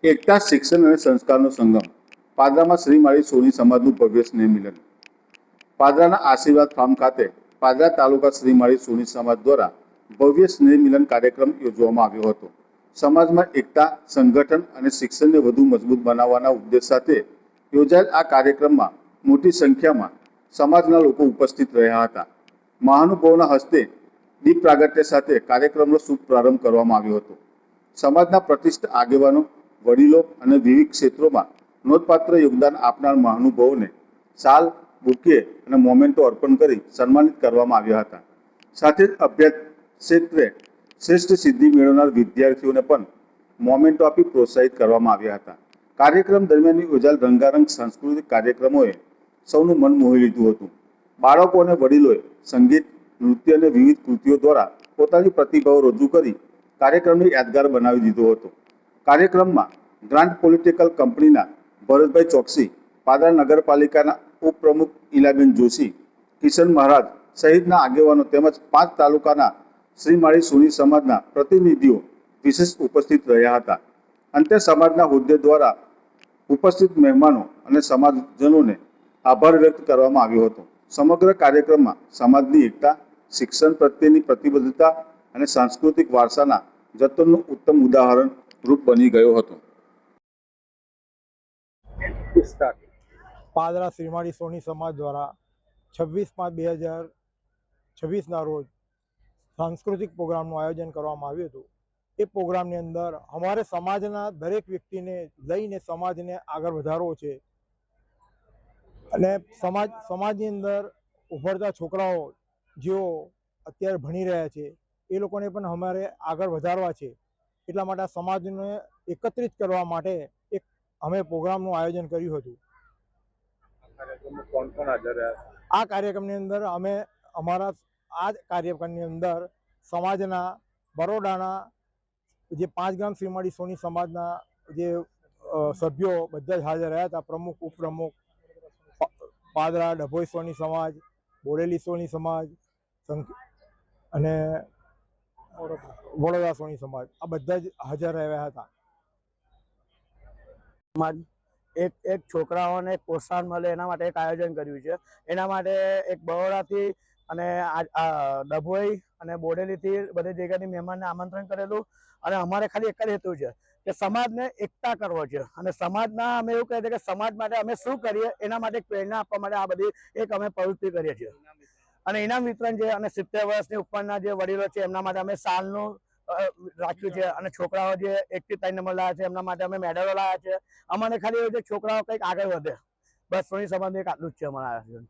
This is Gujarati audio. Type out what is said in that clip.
એકતા શિક્ષણ અને સંસ્કારનો સંગમ પાદરામાં શ્રી માળી સોની સમાજનું ભવ્ય સ્નેહ મિલન. પાદરાના આશીર્વાદ ફાર્મ ખાતે પાદરા તાલુકા શ્રી માળી સોની સમાજ દ્વારા ભવ્ય સ્નેહ મિલન કાર્યક્રમ યોજવામાં આવ્યો હતો. સમાજમાં એકતા, સંગઠન અને શિક્ષણને વધુ મજબૂત બનાવવાના ઉદ્દેશ સાથે યોજાયેલ આ કાર્યક્રમમાં મોટી સંખ્યામાં સમાજના લોકો ઉપસ્થિત રહ્યા હતા. મહાનુભાવોના હસ્તે દીપ પ્રાગટ્ય સાથે કાર્યક્રમનો શુભ પ્રારંભ કરવામાં આવ્યો હતો. સમાજના પ્રતિષ્ઠિત આગેવાનો, વડીલો અને વિવિધ ક્ષેત્રોમાં નોંધપાત્ર યોગદાન આપનાર મહાનુભાવોને શાલ, બુકે અને મોમેન્ટો અર્પણ કરી સન્માનિત કરવામાં આવ્યા હતા. સાથે જ અભ્યાસ ક્ષેત્રે શ્રેષ્ઠ સિદ્ધિ મેળવનાર વિદ્યાર્થીઓને પણ મોમેન્ટો આપી પ્રોત્સાહિત કરવામાં આવ્યા હતા. કાર્યક્રમ દરમિયાન યોજાયેલ રંગારંગ સાંસ્કૃતિક કાર્યક્રમોએ સૌનું મન મોહી લીધું હતું. બાળકો અને વડીલોએ સંગીત, નૃત્ય અને વિવિધ કૃતિઓ દ્વારા પોતાની પ્રતિભાઓ રજૂ કરી કાર્યક્રમને યાદગાર બનાવી દીધો હતો. કાર્યક્રમમાં ગ્રાન્ટ પોલિટિકલ કંપનીના ભરતભાઈ ચોકસી, પાદરા નગરપાલિકાના ઉપપ્રમુખ ઈલાબેન જોશી, કિશન મહારાજ સહિતના આગેવાનો તેમજ 5 તાલુકાના શ્રી માળી સોની સમાજના પ્રતિનિધિઓ વિશેષ ઉપસ્થિત રહ્યા હતા. અંતે સમાજના હોદ્દે દ્વારા ઉપસ્થિત મહેમાનો અને સમાજજનોને આભાર વ્યક્ત કરવામાં આવ્યો હતો. સમગ્ર કાર્યક્રમમાં સમાજની એકતા, શિક્ષણ પ્રત્યેની પ્રતિબદ્ધતા અને સાંસ્કૃતિક વારસાના જતનનું ઉત્તમ ઉદાહરણ રૂપ બની ગયો હતો. પાદરા શ્રી માળી સોની સમાજ દ્વારા 26/5/2026ના રોજ સાંસ્કૃતિક પ્રોગ્રામનું આયોજન કરવામાં આવ્યું હતું. એ પ્રોગ્રામની અંદર અમારે સમાજના દરેક વ્યક્તિને લઈને સમાજને આગળ વધારવો છે અને સમાજની અંદર ઉભરતા છોકરાઓ જેઓ અત્યારે ભણી રહ્યા છે એ લોકોને પણ અમારે આગળ વધારવા છે. એટલા માટે સમાજને એકત્રિત કરવા માટે એક અમે પ્રોગ્રામનું આયોજન કર્યું હતું. આ કાર્યક્રમની અંદર અમે અમારા આ કાર્યક્રમની અંદર સમાજના બરોડાના જે 5 ગામ શ્રી માળી સોની સમાજના જે સભ્યો બધા જ હાજર રહ્યા હતા. પ્રમુખ, ઉપપ્રમુખ, પાદરા ડભોઈ સોની સમાજ, બોરેલી સોની સમાજ અને વડોદરા સોની સમાજ આ બધા જ હાજર રહ્યા હતા. એક છોકરાઓને પ્રોત્સાહન મળે એના માટે એક આયોજન કર્યું છે. એના માટે એક બરોડાથી અને ડભોઈ અને બોડેલીથી બધી જગ્યાની મહેમાનને આમંત્રણ કરેલું અને અમારે ખાલી એક જ હેતુ છે કે સમાજને એકતા કરવો છે અને સમાજના અમે એવું કહીએ છીએ કે સમાજ માટે અમે શું કરીએ એના માટે પ્રેરણા આપવા માટે આ બધી એક અમે પ્રવૃત્તિ કરીએ છીએ. અને ઇનામ વિતરણ છે અને 70 વર્ષની ઉપરના જે વડીલો છે એમના માટે અમે શાલનું રાખ્યું છે અને છોકરાઓ જે 1 થી 3 નંબર લાવ્યા છે એમના માટે અમે મેડલો લાવ્યા છે. અમને ખાલી એવું છે છોકરાઓ કંઈક આગળ વધે, બસ સોની સમાજનું એક આટલું જ છે અમારા આયોજન.